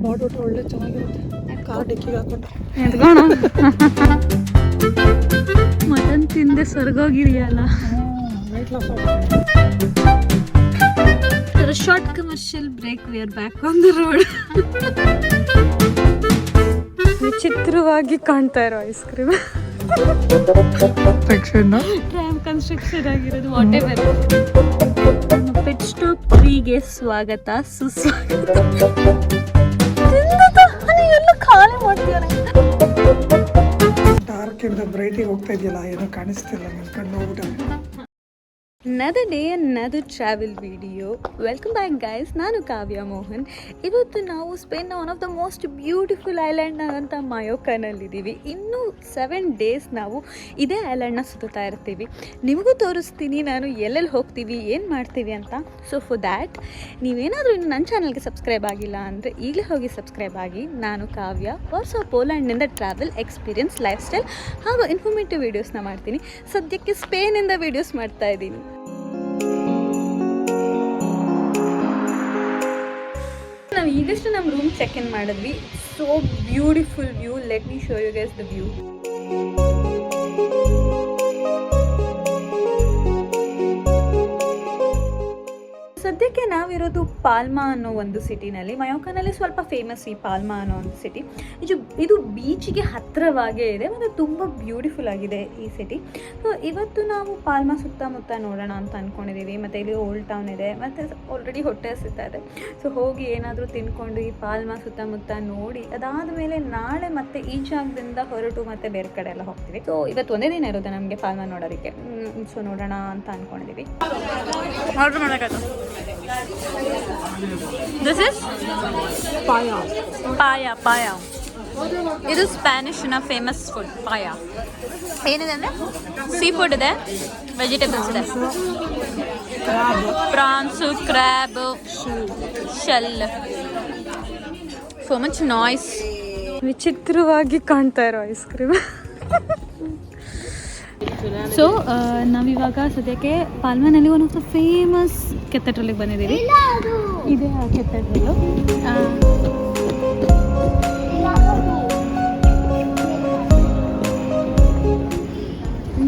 ಬಾಡೂಟ ಒಳ್ಳೆ ಚೆನ್ನಾಗಿರುತ್ತೆ. ಕಾರ್ ಡಿಕ್ಕಿಗೆ ಹಾಕೊಂಡು ಎದ್ಗೋಣ. ಮಟನ್ ತಿಂದೆ ಸ್ವರ್ಗೋಗಿದೆಯಲ್ಲ. Weight loss short commercial break, we are back on the road. ವಿಚಿತ್ರವಾಗಿ ಕಾಣ್ತಾ ಇರೋ ಐಸ್ ಕ್ರೀಮ್. ಟ್ರಾಮ್ ಕನ್ಸ್ಟ್ರಕ್ಷನ್ ಆಗಿರೋದು ವಾಟ್ ಎವರ್. ಪಿಟ್ ಸ್ಟಾಪ್ 3ಗೆ ಸ್ವಾಗತ ಸುಸ್ವಾಗತ. ಎಲ್ಲ ಖಾಲಿ ಮಾಡ್ತೀರ. ಡಾರ್ಕ್ ಇಂದ ಬ್ರೈಟಿಗೆ ಹೋಗ್ತಾ ಇದೆಯಲ್ಲ, ಏನೋ ಕಾಣಿಸ್ತಿಲ್ಲ ನನ್ನ ಕಣ್ಣು ಹೋಗ್ಬಿಟ್ಟು. Another day, another travel video. Welcome back guys, ನಾನು ಕಾವ್ಯ ಮೋಹನ್. ಇವತ್ತು ನಾವು ಸ್ಪೇನ್ನ one of the most beautiful island ಅಂತ ಮಯೋಕಾನಲ್ಲಿದ್ದೀವಿ. ಇನ್ನೂ 7 days ನಾವು ಇದೇ ಐಲ್ಯಾಂಡ್ನ ಸುತ್ತಾ ಇರ್ತೀವಿ. ನಿಮಗೂ ತೋರಿಸ್ತೀನಿ ನಾನು ಎಲ್ಲೆಲ್ಲಿ ಹೋಗ್ತೀವಿ, ಏನು ಮಾಡ್ತೀವಿ ಅಂತ. ಸೊ ಫಾರ್ ದ್ಯಾಟ್ ನೀವೇನಾದರೂ ಇನ್ನು ನನ್ನ ಚಾನಲ್ಗೆ ಸಬ್ಸ್ಕ್ರೈಬ್ ಆಗಿಲ್ಲ ಅಂದರೆ ಈಗಲೇ ಹೋಗಿ ಸಬ್ಸ್ಕ್ರೈಬ್ ಆಗಿ. ನಾನು ಕಾವ್ಯ ವಾಟ್ಸ್ ಪೋಲ್ಯಾಂಡ್ನಿಂದ ಟ್ರಾವೆಲ್ ಎಕ್ಸ್ಪೀರಿಯನ್ಸ್, ಲೈಫ್ ಸ್ಟೈಲ್ ಹಾಗೂ ಇನ್ಫಾರ್ಮೇಟಿವ್ ವೀಡಿಯೋಸ್ನ ಮಾಡ್ತೀನಿ. ಸದ್ಯಕ್ಕೆ ಸ್ಪೇನಿಂದ ವೀಡಿಯೋಸ್ ಮಾಡ್ತಾ ಇದ್ದೀನಿ. ನಾವು ಈಗಷ್ಟು ನಮ್ಮ ರೂಮ್ ಚೆಕ್ ಇನ್ ಮಾಡಿದ್ವಿ. So beautiful view. Let me show you guys the view. ಸದ್ಯಕ್ಕೆ ನಾವಿರೋದು ಪಾಲ್ಮಾ ಅನ್ನೋ ಒಂದು ಸಿಟಿನಲ್ಲಿ. ಮಯೋಕಾನಲ್ಲಿ ಸ್ವಲ್ಪ ಫೇಮಸ್ ಈ ಪಾಲ್ಮಾ ಅನ್ನೋ ಒಂದು ಸಿಟಿ. ಇದು ಬೀಚಿಗೆ ಹತ್ತಿರವಾಗೇ ಇದೆ ಮತ್ತು ತುಂಬ ಬ್ಯೂಟಿಫುಲ್ ಆಗಿದೆ ಈ ಸಿಟಿ. ಸೊ ಇವತ್ತು ನಾವು ಪಾಲ್ಮಾ ಸುತ್ತಮುತ್ತ ನೋಡೋಣ ಅಂತ ಅಂದ್ಕೊಂಡಿದ್ದೀವಿ. ಮತ್ತು ಇಲ್ಲಿ ಓಲ್ಡ್ ಟೌನ್ ಇದೆ ಮತ್ತು ಆಲ್ರೆಡಿ ಹೊಟ್ಟೆ ಹಸಿತಾ ಇದೆ. ಸೊ ಹೋಗಿ ಏನಾದರೂ ತಿನ್ಕೊಂಡು ಈ ಪಾಲ್ಮಾ ಸುತ್ತಮುತ್ತ ನೋಡಿ ಅದಾದ ಮೇಲೆ ನಾಳೆ ಮತ್ತೆ ಈ ಜಾಗದಿಂದ ಹೊರಟು ಮತ್ತೆ ಬೇರೆ ಕಡೆ ಎಲ್ಲ ಹೋಗ್ತೀವಿ. ಸೊ ಇವತ್ತು ಒಂದೇ ದಿನ ಇರುತ್ತೆ ನಮಗೆ ಪಾಲ್ಮಾ ನೋಡೋದಕ್ಕೆ. ಸೊ ನೋಡೋಣ ಅಂತ ಅಂದ್ಕೊಂಡಿದ್ದೀವಿ. ಆರ್ಡರ್ ಮಾಡೋಕ್ಕಾಯ್ತು. This is ಪಾಯ. ಪಾಯ. ಇದು ಸ್ಪ್ಯಾನಿಷ್ನ ಫೇಮಸ್ ಫುಡ್ ಪಾಯ. ಏನಿದೆ ಅಂದರೆ ಸೀ ಫುಡ್ ಇದೆ, ವೆಜಿಟೇಬಲ್ಸ್ ಇದೆ, prawns, crab, shell. So much noise. ವಿಚಿತ್ರವಾಗಿ ಕಾಣ್ತಾ ಇರೋ ಐಸ್ ಕ್ರೀಮ್. ಸೊ ನಾವಿವಾಗ ಸದ್ಯಕ್ಕೆ ಪಾಲ್ಮಾನಲ್ಲಿ ಒನ್ ಆಫ್ ದ ಫೇಮಸ್ ಕೆಥೆಡ್ರಲ್ಗೆ ಬಂದಿದ್ದೀವಿ. ಇದೇ ಆ ಕೆಥೆಡ್ರಲ್ಲು.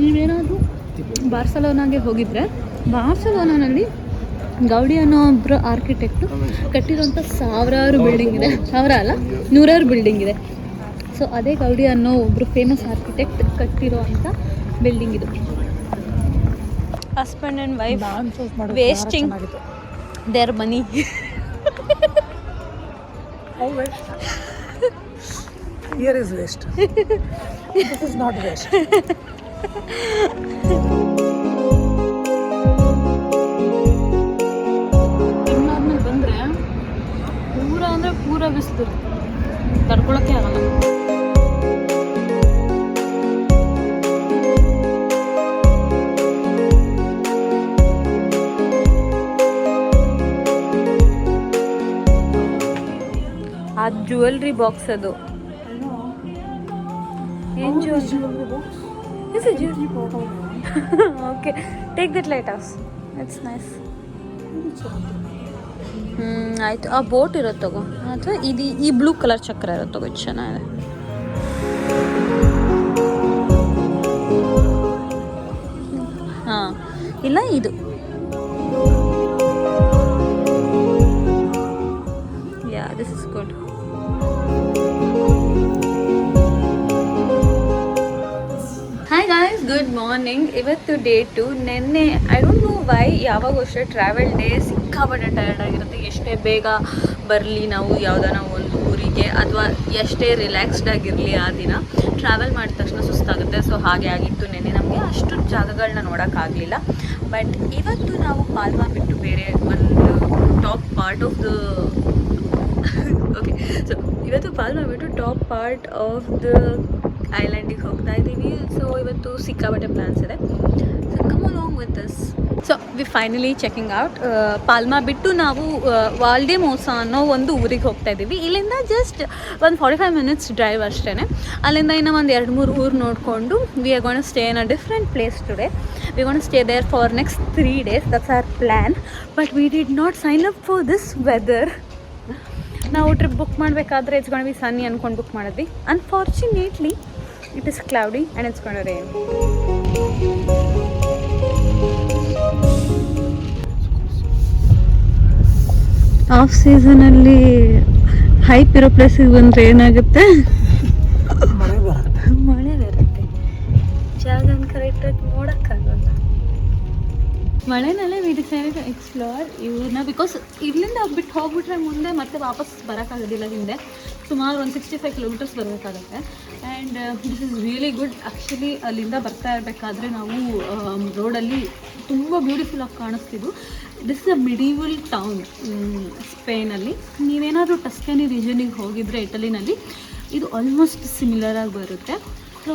ನೀವೇನಾದರೂ ಬಾರ್ಸಲೋನಾಗೆ ಹೋಗಿದ್ರೆ, ಬಾರ್ಸಲೋನಾನಲ್ಲಿ ಗೌಡಿ ಅನ್ನೋ ಒಬ್ಬರು ಆರ್ಕಿಟೆಕ್ಟು ಕಟ್ಟಿರೋಂಥ ಸಾವಿರಾರು ಬಿಲ್ಡಿಂಗ್ ಇದೆ. ಸಾವಿರ ಅಲ್ಲ, 100 ಬಿಲ್ಡಿಂಗ್ ಇದೆ. ಸೊ ಅದೇ ಗೌಡಿ ಅನ್ನೋ ಒಬ್ಬರು ಫೇಮಸ್ ಆರ್ಕಿಟೆಕ್ಟ್ ಕಟ್ಟಿರೋ ಅಂಥ ಬಿಲ್ಡಿಂಗ್ ಇದು. Husband and wife wasting there money. Here is waste. This is not waste. ಇನ್ನಾದ್ಮೇಲೆ ಬಂದರೆ ಪೂರ ಅಂದರೆ ಪೂರ ಬಿಸಿಲು, ತಡ್ಕೊಳಕ್ಕೆ ಆಗಲ್ಲ. ಆ ಜ್ಯುವೆಲ್ರಿ ಬಾಕ್ಸ್ ಅದು ಏನು jewellery box? Is it jewellery box? Okay, take that light house, it's nice. ಆಯಿತು. ಆ ಬೋಟ್ ಇರುತ್ತೆ ತಗೋ, ಅಥವಾ ಇದು ಈ ಬ್ಲೂ ಕಲರ್ ಚಕ್ರ ಇರುತ್ತೆ ತಗೋ, ಇದು ಚೆನ್ನಾಗಿದೆ. ಹಾಂ, ಇಲ್ಲ ಇದು. Yeah, this is good. Hi guys, good morning. ಇವತ್ತು ಡೇ 2. ನೆನ್ನೆ ಐ ಡೋಂಟ್ ನೋ ವೈ, ಯಾವಾಗ ಅಷ್ಟೇ ಟ್ರಾವೆಲ್ ಡೇ ಸಿಕ್ಕಾಪಟ್ಟೆ ಟಯರ್ಡ್ ಆಗಿರುತ್ತೆ. ಎಷ್ಟೇ ಬೇಗ ಬರಲಿ ನಾವು ಯಾವುದಾನ ಒಂದು ಊರಿಗೆ, ಅಥವಾ ಎಷ್ಟೇ ರಿಲ್ಯಾಕ್ಸ್ಡ್ ಆಗಿರಲಿ, ಆ ದಿನ ಟ್ರಾವೆಲ್ ಮಾಡಿದ ತಕ್ಷಣ ಸುಸ್ತಾಗುತ್ತೆ. ಸೊ ಹಾಗೆ ಆಗಿತ್ತು ನೆನ್ನೆ. ನಮಗೆ ಅಷ್ಟು ಜಾಗಗಳನ್ನ ನೋಡೋಕ್ಕಾಗಲಿಲ್ಲ. ಬಟ್ ಇವತ್ತು ನಾವು ಪಾಲ್ಮಾ ಬಿಟ್ಟು ಬೇರೆ ಒಂದು top part of the okay, so ಇವತ್ತು ಪಾಲ್ಮಾ ಬಿಟ್ಟು ಟಾಪ್ ಪಾರ್ಟ್ ಆಫ್ ದ ಐಲ್ಯಾಂಡಿಗೆ ಹೋಗ್ತಾ ಇದ್ದೀವಿ. ಸೊ ಇವತ್ತು ಸಿಕ್ಕಾಪಟ್ಟೆ ಪ್ಲ್ಯಾನ್ಸ್ ಇದೆ. So come along with us. So we finally checking out. Palma ಬಿಟ್ಟು ನಾವು ವಾಲ್ಡೆಮೋಸಾ ಅನ್ನೋ ಒಂದು ಊರಿಗೆ ಹೋಗ್ತಾ ಇದ್ದೀವಿ. ಇಲ್ಲಿಂದ ಜಸ್ಟ್ ಒಂದು 45 minutes ಡ್ರೈವ್ ಅಷ್ಟೇ. ಅಲ್ಲಿಂದ ಇನ್ನೂ ಒಂದು 2-3 ಊರು ನೋಡಿಕೊಂಡು we are gonna stay in a different place today. We gonna stay there for next 3 days. That's our plan. But we did not sign up for this weather. ನಾವು trip book ಮಾಡಬೇಕಾದ್ರೆ it's gonna be sunny ಅಂದ್ಕೊಂಡು book ಮಾಡಿದ್ವಿ. Unfortunately it is cloudy and it's gonna rain. Off ಸೀಸನಲ್ಲಿ hype ಇರೋ ಪ್ಲೇಸಿಗೆ ಬಂದರೆ ಏನಾಗುತ್ತೆ? ಮಳೆ ಬರುತ್ತೆ. ಜಾಗನ ಕರೆಕ್ಟಾಗಿ ನೋಡೋಕ್ಕಾಗಲ್ಲ. ಮಳೆನಲ್ಲೇ ವಿ ಡಿಸೈಡೆಡ್ ಟು ಎಕ್ಸ್ಪ್ಲೋರ್ ಇವ್ರನ್ನ, ಬಿಕಾಸ್ ಇಲ್ಲಿಂದ ಬಿಟ್ಟು ಹೋಗ್ಬಿಟ್ರೆ ಮುಂದೆ ಮತ್ತೆ ವಾಪಸ್ ಬರೋಕ್ಕಾಗೋದಿಲ್ಲ. ಹಿಂದೆ ಸುಮಾರು 165 ಕಿಲೋಮೀಟರ್ಸ್ ಬರಬೇಕಾಗುತ್ತೆ. And this is really good. Actually ಅಲ್ಲಿಂದ ಬರ್ತಾ ಇರಬೇಕಾದ್ರೆ ನಾವು ರೋಡಲ್ಲಿ ತುಂಬ ಬ್ಯೂಟಿಫುಲ್ಲಾಗಿ ಕಾಣಿಸ್ತಿದ್ದು. This is a medieval town ಸ್ಪೇನಲ್ಲಿ. ನೀವೇನಾದರೂ ಟಸ್ಕನಿ ರೀಜನಿಗೆ ಹೋಗಿದ್ರೆ ಇಟಲಿನಲ್ಲಿ ಇದು ಆಲ್ಮೋಸ್ಟ್ ಸಿಮಿಲರ್ ಆಗಿ ಬರುತ್ತೆ. So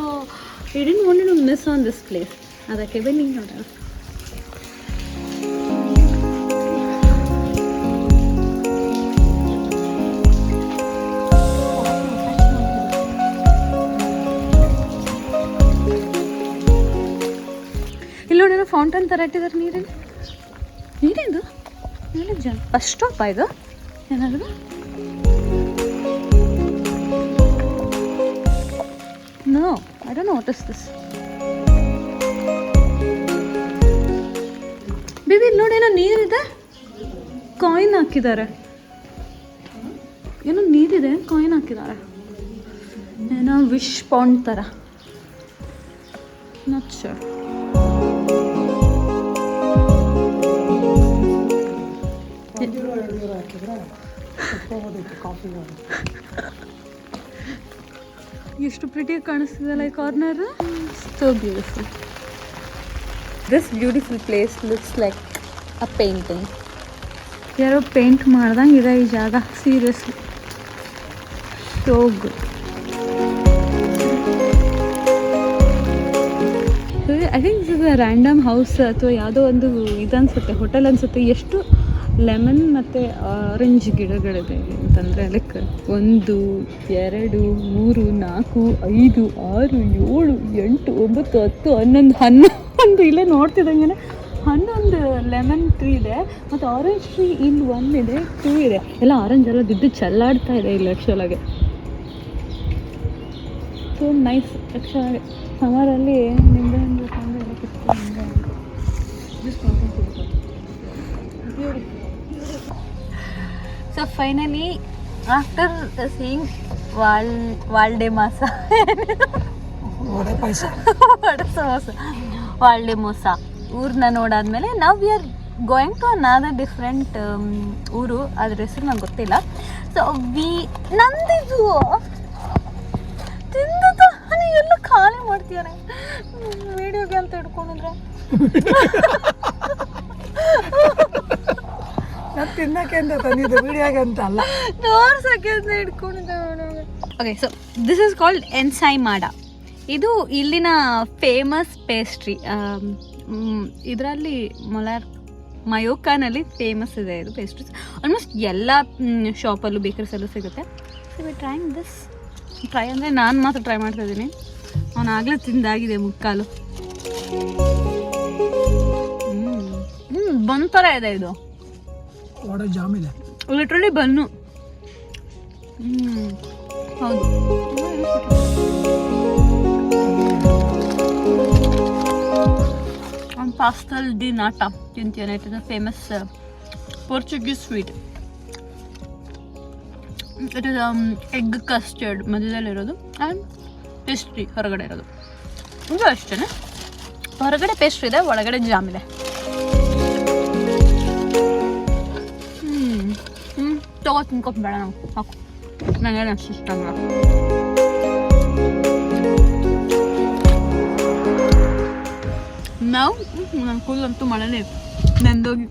I didn't want to miss on this place. ಅದಕ್ಕೆ ಬನ್ನಿ ನೋಡೋಣ. ಇಲ್ಲಿ ನೋಡೋಣ ಫೌಂಟನ್ ಥರ ಇಟ್ಟಿದ್ದಾರೆ. ನೀರೇನು ಬಸ್ ಸ್ಟಾಪ್ ಇದು ಏನಾದ್ರು? No, I don't know what is this. Baby ಇಲ್ಲಿ ನೋಡೇನೋ ನೀರಿದೆ, ಕಾಯಿನ್ ಹಾಕಿದ್ದಾರೆ. ಏನೋ ನೀರಿದೆ, ಕಾಯಿನ್ ಹಾಕಿದ್ದಾರೆ. ಏನೋ ವಿಶ್ ಪಾಂಡ್ ಥರ. Not sure. ಎಷ್ಟು ಪ್ರಿಟಿಯಾಗಿ ಕಾಣಿಸ್ತಿದೆಲ್ಲ ಈ corner. So beautiful. This beautiful place looks like a painting. ಯಾರೋ ಪೇಂಟ್ ಮಾಡ್ದಂಗೆ ಇದೆ ಈ ಜಾಗ. Seriously so good. I think this is a random house ಅಥವಾ ಯಾವುದೋ ಒಂದು ಇದನ್ಸುತ್ತೆ, ಹೋಟೆಲ್ ಅನಿಸುತ್ತೆ. ಎಷ್ಟು ಲೆಮನ್ ಮತ್ತು ಆರೆಂಜ್ ಗಿಡಗಳಿದೆ ಅಂತಂದರೆ ಅದಕ್ಕೆ 1 2 3 4 5 6 7 8 9 10 11 ಇಲ್ಲೇ ನೋಡ್ತಿದ್ದಂಗೆ 11 ಲೆಮನ್ ಟ್ರೀ ಇದೆ. ಮತ್ತು ಆರೆಂಜ್ ಟ್ರೀ ಇಲ್ಲಿ 1 ಇದೆ, 2 ಇದೆ. ಎಲ್ಲ ಆರೆಂಜ್ ಎಲ್ಲ ಬಿದ್ದು ಚೆಲ್ಲಾಡ್ತಾ ಇದೆ ಇಲ್ಲಿ ಆ್ಯಕ್ಚುಲಾಗೆ. So nice. ಆ್ಯಕ್ಚುಲಾಗಿ ಸಮರಲ್ಲಿ ನಿಂಬೆ ಹಣ್ಣು ತಂದು ಎಲ್ಲ ಕಿತ್ಕೊಂಡು So finally, after seeing Valdemosa, Valdemosa ಊರನ್ನ ನೋಡಾದ್ಮೇಲೆ ನಾವು we are going to another different ಊರು. ಅದ್ರ ಹೆಸರು ನಂಗೆ ಗೊತ್ತಿಲ್ಲ. ಸೊ ನಂದಿದು ತಿಂದದ ಎಲ್ಲ ಖಾಲಿ ಮಾಡ್ತೀಯಾನೆ ವಿಡಿಯೋಗೆ ಅಂತ ಹಿಡ್ಕೊಂಡಿದ್ರೆ. ನಾನು ತಿನ್ನಕ್ಕೆ ಅಂತ ತಂದಿದ್ದು, ವಿಡಿಯೋಗೆ ಅಂತ ಅಲ್ಲ, ತೋರ್ಸಕ್ಕೆ ಅಂತ ಹಿಡ್ಕೊಂಡಿದ್ದೆ. Okay, so this is called ensaimada. ಇದು ಇಲ್ಲಿನ ಫೇಮಸ್ ಪೇಸ್ಟ್ರಿ. ಇದರಲ್ಲಿ ಮಯೋಕಾನಲ್ಲಿ ಫೇಮಸ್ ಇದೆ ಇದು ಪೇಸ್ಟ್ರೀಸ್. ಆಲ್ಮೋಸ್ಟ್ ಎಲ್ಲ ಶಾಪಲ್ಲೂ ಬೇಕರೀಸಲ್ಲೂ ಸಿಗುತ್ತೆ. So we trying this. Try ಅಂದರೆ ನಾನು ಮಾತ್ರ ಟ್ರೈ ಮಾಡ್ತಾ ಇದ್ದೀನಿ. ಅವನಾಗಲೇ ತಿಂದಾಗಿದೆ ಮುಕ್ಕಾಲು. ಬನ್ ಥರ ಇದೆ ಇದು. ಜಾಮ್ ಇದೆ ಲಿಟ್ರಲಿ ಬನ್ನು. ಹೌದು. ಪಾಸ್ಟಲ್ ಡಿ ನಾಟಾ ತಿಂತೀಯನ. It is a famous Portuguese sweet. It is egg custard ಮಧ್ಯದಲ್ಲಿರೋದು ಆ್ಯಂಡ್ ಪೇಸ್ಟ್ರಿ ಹೊರಗಡೆ ಇರೋದು. ಇದು ಅಷ್ಟೇ, ಹೊರಗಡೆ ಪೇಸ್ಟ್ರಿ ಇದೆ, ಒಳಗಡೆ ಜಾಮ್ ಇದೆ. ತಗೋ ತಿನ್ಕೊಬೇಡ, ನಾವು ಹಾಕು. ನನಗೇನು ಅಷ್ಟು ಇಷ್ಟ ಅಲ್ಲ. ನಾವು ನನ್ನ ಕೂದಲಂತೂ ಮಳೆನೇ ನೆಂದೋಗಿ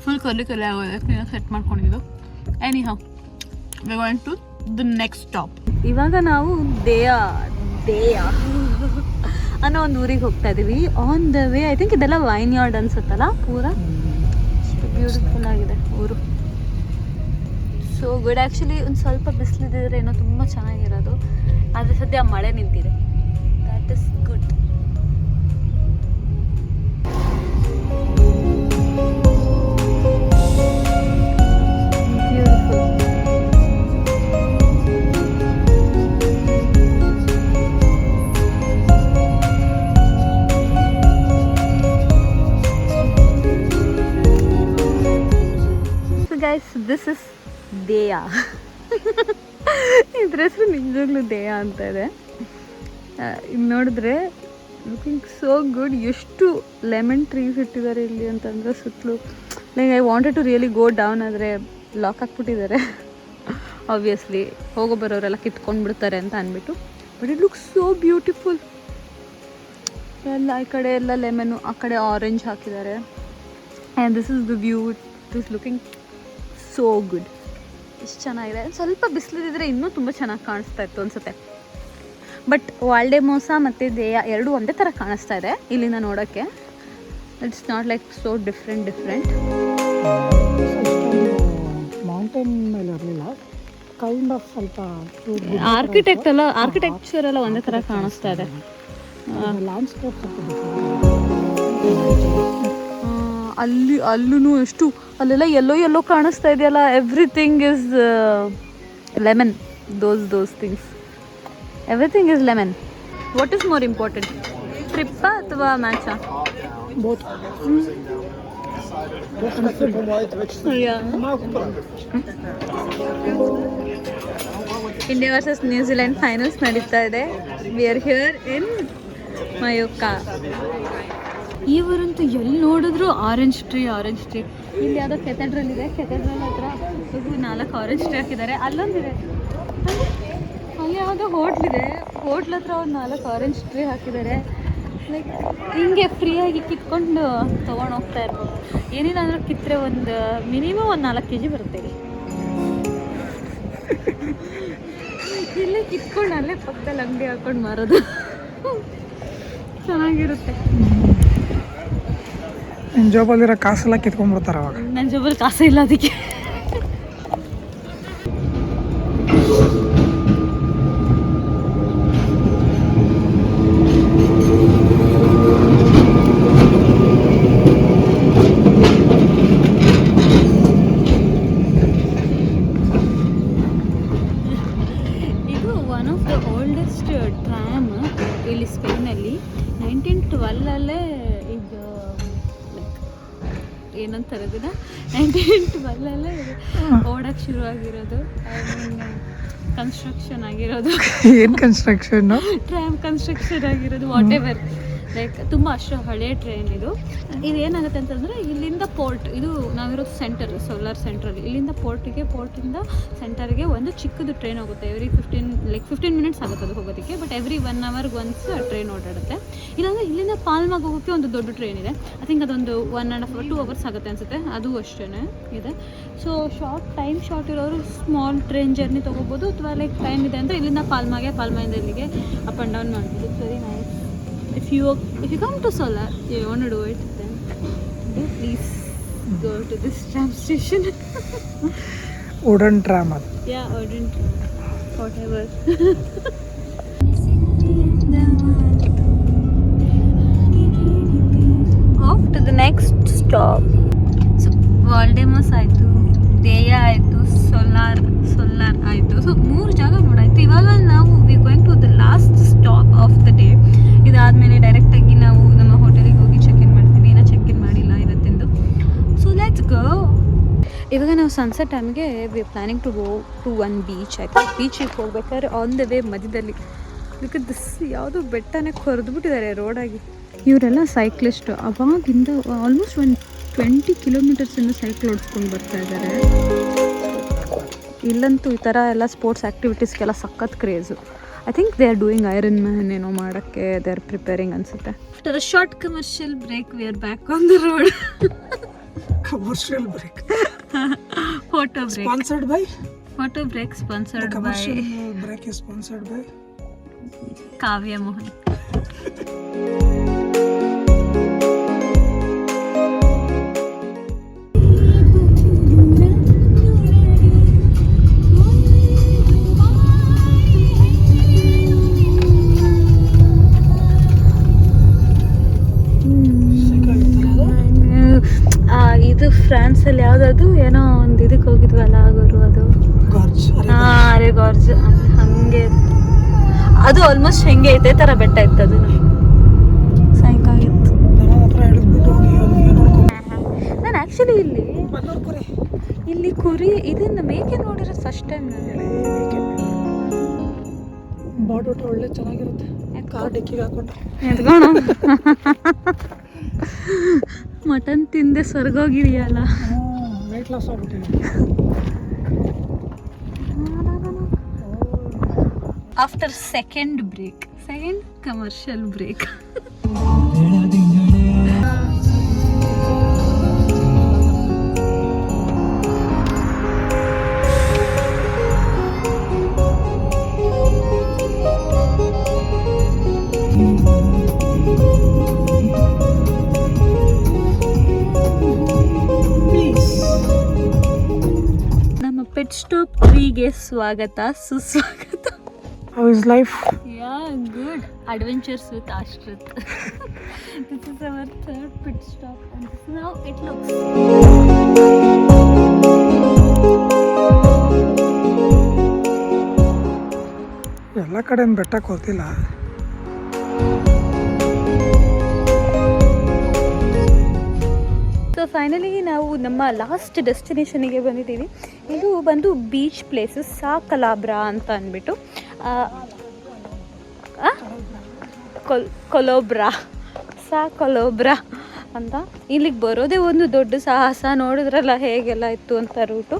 ಫುಲ್ ಕರ್ಲಿ ಆಗೋದೆ. ಕ್ಲೀನಾಗಿ ಸೆಟ್ ಮಾಡ್ಕೊಂಡಿದ್ದು. Anyhow we going to the next stop. ಇವಾಗ ನಾವು ದೇಯಾ ಅನ್ನೋ ಒಂದು ಊರಿಗೆ ಹೋಗ್ತಾ ಇದ್ದೀವಿ. On the way I think ಇದೆಲ್ಲ ವೈನ್ ಯಾರ್ಡ್ ಅನ್ಸುತ್ತಲ್ಲ. ಪೂರ ಬ್ಯೂಟಿಫುಲ್ ಆಗಿದೆ ಊರು. So good. ಆ್ಯಕ್ಚುಲಿ ಒಂದು ಸ್ವಲ್ಪ ಬಿಸಿಲಿದ್ರೆ ಏನೋ ತುಂಬ ಚೆನ್ನಾಗಿರೋದು. ಆದರೆ ಸದ್ಯ ಮಳೆ ನಿಂತಿದೆ. That is good. Beautiful. This is Deia. ಇದ್ರ ಹೆಸರು ನಿಜವಾಗ್ಲೂ ದೇಯಾ ಅಂತ ಇದೆ. ಇಲ್ಲಿ ನೋಡಿದ್ರೆ ಲುಕಿಂಗ್ ಸೋ ಗುಡ್. ಎಷ್ಟು ಲೆಮನ್ ಟ್ರೀಸ್ ಇಟ್ಟಿದ್ದಾರೆ ಇಲ್ಲಿ ಅಂತಂದರೆ ಸುತ್ತಲೂ. Like I wanted to really go down, ಆದರೆ ಲಾಕ್ ಹಾಕ್ಬಿಟ್ಟಿದ್ದಾರೆ ಆಬ್ವಿಯಸ್ಲಿ. ಹೋಗೋ ಬರೋರೆಲ್ಲ ಕಿತ್ಕೊಂಡು ಬಿಡ್ತಾರೆ ಅಂತ ಅಂದ್ಬಿಟ್ಟು. But it looks so beautiful. ಎಲ್ಲ ಈ ಕಡೆ ಎಲ್ಲ ಲೆಮನ್ನು, ಆ ಕಡೆ ಆರೆಂಜ್ ಹಾಕಿದ್ದಾರೆ. And this is the view. It is looking so good. ಎಷ್ಟು ಚೆನ್ನಾಗಿದೆ. ಸ್ವಲ್ಪ ಬಿಸಿಲಿದ್ರೆ ಇನ್ನೂ ತುಂಬ ಚೆನ್ನಾಗಿ ಕಾಣಿಸ್ತಾ ಇತ್ತು ಅನಿಸುತ್ತೆ. ಬಟ್ ವಾಲ್ಡೆಮೋಸ ಮತ್ತು ದೇಯಾ ಎರಡೂ ಒಂದೇ ಥರ ಕಾಣಿಸ್ತಾ ಇದೆ ಇಲ್ಲಿಂದ ನೋಡೋಕ್ಕೆ. It's not like so different. Mountain ಮೇಲೆ ಇರಲಿಲ್ಲ, ಕೈಂಡ್ ಆಫ್ ಸ್ವಲ್ಪ ಆರ್ಕಿಟೆಕ್ಚರ್ ಎಲ್ಲ ಒಂದೇ ಥರ ಕಾಣಿಸ್ತಾ ಇದೆ. ಲ್ಯಾಂಡ್ಸ್ಕೇಪ್ ಅಲ್ಲೂ ಎಷ್ಟು ಅಲ್ಲೆಲ್ಲ ಎಲ್ಲೋ ಕಾಣಿಸ್ತಾ ಇದೆಯಲ್ಲ. Everything is lemon. Those things, everything is lemon. What is more important, ಟ್ರಿಪ್ಪಾ ಅಥವಾ ಮ್ಯಾಚಾ? Both. India versus New Zealand finals ನಡೀತಾ ಇದೆ. We are here in Mallorca. ಇವರಂತೂ ಎಲ್ಲಿ ನೋಡಿದ್ರು ಆರೆಂಜ್ ಟ್ರೀ. ಇಲ್ಲಿ ಯಾವುದೋ ಕೆಥೆಡ್ರಲ್ ಇದೆ. ಕೆಥೆಡ್ರಲ್ ಹತ್ರ 4 ಆರೆಂಜ್ ಟ್ರೀ ಹಾಕಿದ್ದಾರೆ. ಅಲ್ಲೊಂದಿದೆ, ಅಲ್ಲಿ ಯಾವುದೋ ಹೋಟ್ಲಿದೆ. ಹೋಟ್ಲ್ ಹತ್ರ ಒಂದು 4 ಆರೆಂಜ್ ಟ್ರೀ ಹಾಕಿದ್ದಾರೆ. ಲೈಕ್ ಹಿಂಗೆ ಫ್ರೀಯಾಗಿ ಕಿತ್ಕೊಂಡು ತೊಗೊಂಡು ಹೋಗ್ತಾ ಇರ್ಬೋದು. ಏನಿಲ್ಲ ಅಂದ್ರೆ ಕಿತ್ತರೆ ಒಂದು ಮಿನಿಮಮ್ ಒಂದು 4 kg ಬರುತ್ತೆ. ಇಲ್ಲೇ ಕಿತ್ಕೊಂಡು ಅಲ್ಲೇ ಪಕ್ಕದಲ್ಲಿ ಅಂಗಡಿ ಹಾಕೊಂಡು ಮಾರೋದು ಚೆನ್ನಾಗಿರುತ್ತೆ. ನಿಮ್ಮ ಜಾಬಲ್ಲಿರೋ ಕಾಸೆಲ್ಲ ಕಿತ್ಕೊಂಡ್ಬಿಡ್ತಾರೆ ಅವಾಗ. ನನ್ನ ಜಾಬಲ್ಲಿ ಕಾಸೇ ಇಲ್ಲ ಅದಕ್ಕೆ. ಇದು one of the oldest tram ಇಲ್ಲಿ ಸ್ಪೇನಲ್ಲಿ. 1912 ಇದು ಲೈಕ್ ಏನಂತಾರೆ ಅದನ್ನ, 1912 ಓಡಕ್ಕೆ ಶುರು ಆಗಿರೋದು. ಕನ್ಸ್ಟ್ರಕ್ಷನ್ ಆಗಿರೋದು. ಏನು ಕನ್ಸ್ಟ್ರಕ್ಷನ್? ಟ್ರಾಮ್ ಕನ್ಸ್ಟ್ರಕ್ಷನ್ ಆಗಿರೋದು. ವಾಟ್ ಎವರ್, ಲೈಕ್ ತುಂಬ ಅಷ್ಟು ಹಳೆ ಟ್ರೈನ್ ಇದು. ಏನಾಗುತ್ತೆ ಅಂತಂದರೆ ಇಲ್ಲಿಂದ ಪೋರ್ಟ್, ಇದು ನಾವಿರೋದು ಸೆಂಟರ್, ಸೋಲಾರ್ ಸೆಂಟ್ರಲ್ಲಿ. ಇಲ್ಲಿಂದ ಪೋರ್ಟಿಂದ ಸೆಂಟರ್ಗೆ ಒಂದು ಚಿಕ್ಕದು ಟ್ರೈನ್ ಹೋಗುತ್ತೆ. ಎವ್ರಿ 15 ಮಿನಿಟ್ಸ್ ಆಗುತ್ತೆ ಅದು ಹೋಗೋದಕ್ಕೆ. ಬಟ್ ಎವ್ರಿ 1 ಅವರ್ಗೆ ಒನ್ಸ್ ಟ್ರೈನ್ ಓಡಾಡುತ್ತೆ. ಇಲ್ಲಾಂದರೆ ಇಲ್ಲಿಂದ ಪಾಲ್ಮಾಗೆ ಹೋಗೋಕ್ಕೆ ಒಂದು ದೊಡ್ಡ ಟ್ರೈನ್ ಇದೆ. ಐ ಥಿಂಕ್ ಅದೊಂದು 1.5 or 2 hours ಆಗುತ್ತೆ ಅನಿಸುತ್ತೆ. ಅದು ಅಷ್ಟೇ ಇದೆ. ಸೊ ಶಾರ್ಟ್ ಇರೋರು ಸ್ಮಾಲ್ ಟ್ರೈನ್ ಜರ್ನಿ ತೊಗೋಬೋದು. ಅಥವಾ ಲೈಕ್ ಟೈಮ್ ಇದೆ ಅಂದರೆ ಇಲ್ಲಿಂದ ಪಾಲ್ಮಾಯಿಂದ ಇಲ್ಲಿಗೆ ಅಪ್ ಆ್ಯಂಡ್ ಡೌನ್ ಮಾಡ್ಬೋದು. It's very nice. If you come to Solar, you want to do it, then please go to this tram station. Wooden tram. Yeah, wooden tram. Whatever. Off to the next stop. So, ವಾಲ್ಡೆಮೋಸ್ ಆಯಿತು, ದೇಯಾ ಆಯಿತು, solar ಆಯಿತು. So 3 ಜಾಗ ನೋಡಾಯಿತು. ಇವಾಗ ನಾವು we going to the last stop of the day. ಇದಾದಮೇಲೆ ಡೈರೆಕ್ಟಾಗಿ ನಾವು ನಮ್ಮ ಹೋಟೆಲಿಗೆ ಹೋಗಿ ಚೆಕ್-ಇನ್ ಮಾಡ್ತೀವಿ. ಏನೋ ಚೆಕ್-ಇನ್ ಮಾಡಿಲ್ಲ ಇವತ್ತಿಂದು. ಸೊ ಲೆಟ್ಸ್ ಗೋ. ಇವಾಗ ನಾವು ಸನ್ಸೆಟ್ ಟೈಮ್ಗೆ we planning to go to one beach. ಆಯಿತು, ಬೀಚಿಗೆ ಹೋಗ್ಬೇಕಾದ್ರೆ ಆನ್ ದ ವೇ ಮಧ್ಯದಲ್ಲಿ ಬಿಕಾಸ್ ದಿಸ್ ಯಾವುದೋ ಬೆಟ್ಟನೇ ಕೊರೆದ್ಬಿಟ್ಟಿದ್ದಾರೆ ರೋಡಾಗಿ. ಇವರೆಲ್ಲ ಸೈಕ್ಲಿಸ್ಟ್. ಅವಾಗಿಂದ ಆಲ್ಮೋಸ್ಟ್ 20 ಕಿಲೋಮೀಟರ್ಸಿಂದ ಸೈಕಲ್ ಓಡಿಸ್ಕೊಂಡು ಬರ್ತಾ ಇದ್ದಾರೆ. ಇಲ್ಲಂತೂ ಈ ಥರ ಎಲ್ಲ ಸ್ಪೋರ್ಟ್ಸ್ ಆ್ಯಕ್ಟಿವಿಟೀಸ್ಗೆಲ್ಲ ಸಖತ್ craze. I think they are doing Ironman ಏನೋ ಮಾಡೋಕ್ಕೆ ದೇ ಆರ್ ಪ್ರಿಪೇರಿಂಗ್ ಅನಿಸುತ್ತೆ. After a short commercial break we are back on the road. Commercial break. Photo break. Sponsored by? Photo break sponsored by. Commercial break is sponsored by Kavya Mohan. ಇದು ಫ್ರಾನ್ಸಲ್ಲಿ ಯಾವುದದು ಏನೋ ಒಂದು ಇದಕ್ಕೆ ಹೋಗಿದ್ವಲ್ಲ ಆಗೋರು, ಅದು ಅರೆ ಗಾರ್ಜ್ ಹಾಗೆ. ಅದು ಆಲ್ಮೋಸ್ಟ್ ಹೆಂಗೆ ಇದೇ ಥರ ಬೆಟ್ಟ ಇತ್ತು. ಅದು ಸಾಕಾಗಿತ್ತು. ನಾನು ಆ್ಯಕ್ಚುಲಿ ಇಲ್ಲಿ ಕುರಿ ಇದನ್ನ ಮೇಕೆ ನೋಡಿರೋದು ಫಸ್ಟ್ ಟೈಮ್ ನಾನು. ಬಾಡೂಟ ಒಳ್ಳೆ ಚೆನ್ನಾಗಿರುತ್ತೆ. ಕಾರ್ ಡಿಕ್ಕಿಗೆ ಹಾಕೊಂಡು ಎದ್ಗೋಣ. ಮಟನ್ ತಿಂದೆ ಸ್ವರ್ಗೋಗಿದೆಯಲ್ಲ. ವೆಯ್ಟ್ ಲಾಸ್ ಆಗ್ಬಿಟ್ಟಿದೆ. After second commercial break. ನಮ್ಮ ಪೆಟ್ ಸ್ಟಾಪ್ ಟ್ರೀಗೆ ಸ್ವಾಗತ ಸುಸ್ವಾಗತ. How is life? Yeah, good. Adventures with Ashrit. This is our third pit stop and this is how it looks. ಎಲ್ಲ ಕಡೆಯಿಂದ ಬೆಟ್ಟಕ್ಕೆ ಹೋಗ್ತಿಲ್ಲ. ಸೊ ಫೈನಲಿ ನಾವು ನಮ್ಮ ಲಾಸ್ಟ್ ಡೆಸ್ಟಿನೇಷನಿಗೆ ಬಂದಿದ್ದೀವಿ. ಇದು ಬಂದು ಬೀಚ್ ಪ್ಲೇಸಸ್ ಸಾ ಕಲಾಬ್ರಾ ಅಂತ ಅಂದ್ಬಿಟ್ಟು ಕೊಲೋಬ್ರಾ ಅಂತ. ಇಲ್ಲಿಗೆ ಬರೋದೇ ಒಂದು ದೊಡ್ಡ ಸಾಹಸ. ನೋಡಿದ್ರಲ್ಲ ಹೇಗೆಲ್ಲ ಇತ್ತು ಅಂತ ರೂಟು.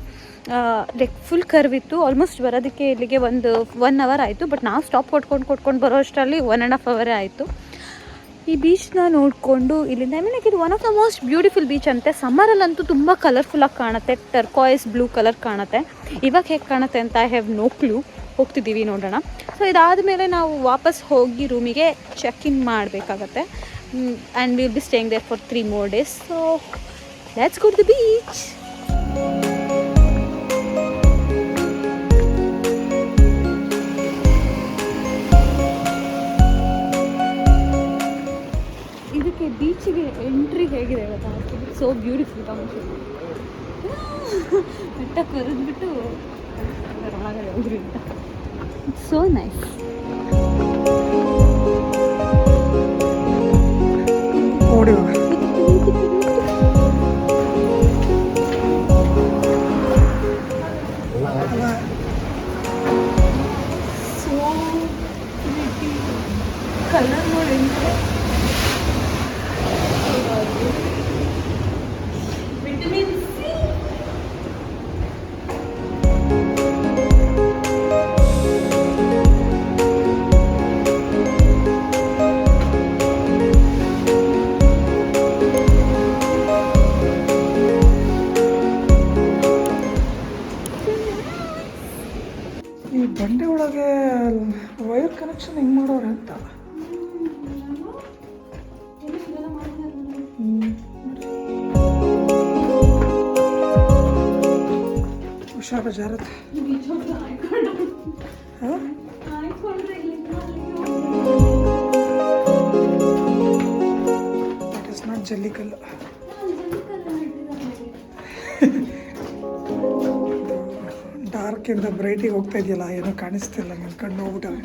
ಲೈಕ್ ಫುಲ್ ಕರ್ವಿತ್ತು. ಆಲ್ಮೋಸ್ಟ್ ಬರೋದಕ್ಕೆ ಇಲ್ಲಿಗೆ 1 ಅವರ್ ಆಯಿತು. ಬಟ್ ನಾವು ಸ್ಟಾಪ್ ಕೊಟ್ಕೊಂಡು ಬರೋ ಅಷ್ಟರಲ್ಲಿ 1.5 ಅವರೇ ಆಯಿತು. ಈ ಬೀಚ್ನ ನೋಡಿಕೊಂಡು ಇಲ್ಲಿಂದ ಇದು one of the most beautiful beach ಅಂತೆ. ಸಮ್ಮರಲ್ಲಂತೂ ತುಂಬ ಕಲರ್ಫುಲ್ಲಾಗಿ ಕಾಣುತ್ತೆ. ಟರ್ಕಾಯ್ಸ್ ಬ್ಲೂ ಕಲರ್ ಕಾಣುತ್ತೆ. ಇವಾಗ ಹೇಗೆ ಕಾಣುತ್ತೆ ಅಂತ ಐ ಹ್ಯಾವ್ ನೋ ಕ್ಲೂ. ಹೋಗ್ತಿದ್ದೀವಿ ನೋಡೋಣ. ಸೊ ಇದಾದಮೇಲೆ ನಾವು ವಾಪಸ್ ಹೋಗಿ ರೂಮಿಗೆ ಚೆಕ್ ಇನ್ ಮಾಡಬೇಕಾಗತ್ತೆ. And will be staying there for 3 more days. So let's go to the beach. ಇದಕ್ಕೆ ಬೀಚಿಗೆ ಎಂಟ್ರಿ ಹೇಗಿದೆ ಗೊತ್ತಾ? So beautiful. ಬೆಟ್ಟಕ್ಕೆ ಬರೆದ್ಬಿಟ್ಟು ಒಳಗಡೆ ಹೋಗ್ರಿ ಅಂತ. It's so nice. ಓಡಿ ಸೋ ಕಲರ್ ನೋಡಿ. Vitamin C. ಈ ಬಂಡೆ ಒಳಗೆ ವೈರ್ ಕನೆಕ್ಷನ್ ಹೆಂಗೆ ಮಾಡೋರು ಅಂತ. ಹುಷಾರ ಜಾರತ್ತೆ. ದಟ್ ಇಸ್ ನಾಟ್ ಜಲ್ಲಿಕಲ್ಲು. ಡಾರ್ಕಿಂದ ಬ್ರೈಟಿಗೆ ಹೋಗ್ತಾ ಇದೆಯಲ್ಲ, ಏನೋ ಕಾಣಿಸ್ತಿಲ್ಲ. ನನ್ನ ಕಣ್ಣು ಹೋಗ್ಬಿಟ್ಟವೆ.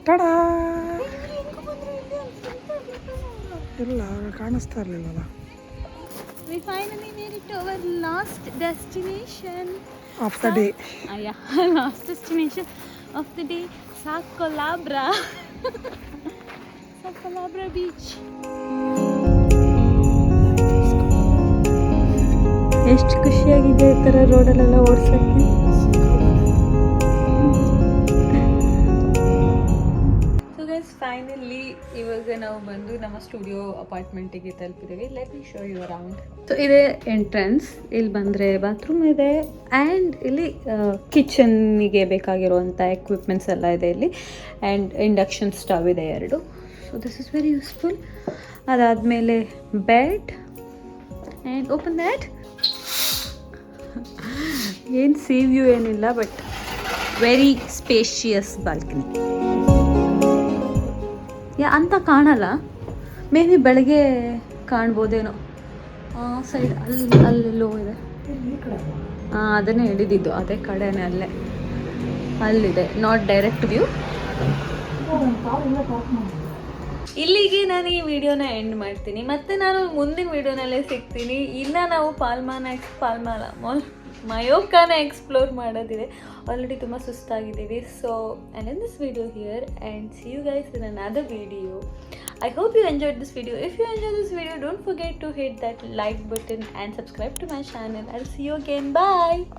ಟಡಾ ಇಲ್ಲ, ಕಾಣಿಸ್ತಾ ಇರಲಿಲ್ಲಲ್ಲ. We finally made it to our last destination of the day. last destination of the day, Sa Calabria. Sa Calabria beach. ಎಷ್ಟು ಖುಷಿಯಾಗಿದೆ ಈ ಥರ ರೋಡಲ್ಲೆಲ್ಲ ಓಡಿಸೋಕ್ಕೆ. ಸೊ ಗೈಸ್ ಫೈನಲಿ ಇವಾಗ ನಾವು ಬಂದು ನಮ್ಮ ಸ್ಟುಡಿಯೋ ಅಪಾರ್ಟ್ಮೆಂಟಿಗೆ ತಲುಪಿದ್ದೀವಿ. Let me show you around. So ಇದೆ ಎಂಟ್ರೆನ್ಸ್. ಇಲ್ಲಿ ಬಂದರೆ ಬಾತ್ರೂಮ್ ಇದೆ ಆ್ಯಂಡ್ ಇಲ್ಲಿ ಕಿಚನ್ನಿಗೆ ಬೇಕಾಗಿರುವಂಥ ಎಕ್ವಿಪ್ಮೆಂಟ್ಸ್ ಎಲ್ಲ ಇದೆ ಇಲ್ಲಿ. ಆ್ಯಂಡ್ ಇಂಡಕ್ಷನ್ ಸ್ಟವ್ ಇದೆ 2. So this is very useful. ಅದಾದಮೇಲೆ ಬೆಡ್ ಆ್ಯಂಡ್ ಓಪನ್ ದ್ಯಾಟ್. ಏನು ಸಿ ವ್ಯೂ ಏನಿಲ್ಲ, ಬಟ್ ವೆರಿ ಸ್ಪೇಷಿಯಸ್ ಬಾಲ್ಕನಿ. ಅಂತ ಕಾಣಲ್ಲ. ಮೇ ಬಿ ಬೆಳಗ್ಗೆ ಕಾಣ್ಬೋದೇನೋ. ಸೈಡ್ ಅಲ್ಲೆಲ್ಲೋ ಇದೆ. ಅದನ್ನೇ ಹಿಡಿದಿದ್ದು, ಅದೇ ಕಡೆನೇ ಅಲ್ಲಿದೆ. Not direct view. ಇಲ್ಲಿಗೆ ನಾನು ಈ ವಿಡಿಯೋನ ಎಂಡ್ ಮಾಡ್ತೀನಿ. ಮತ್ತೆ ನಾನು ಮುಂದಿನ ವಿಡಿಯೋನಲ್ಲೇ ಸಿಗ್ತೀನಿ. ಇನ್ನು ನಾವು ಮಯೋಕಾನ ಎಕ್ಸ್ಪ್ಲೋರ್ ಮಾಡೋದಿದೆ. ಆಲ್ರೆಡಿ ತುಂಬ ಸುಸ್ತಾಗಿದ್ದೀವಿ. So I end this video here and see you guys in another video. I hope you enjoyed this video. If you enjoyed this video, don't forget to hit that like button and subscribe to my channel. I'll see you again. Bye.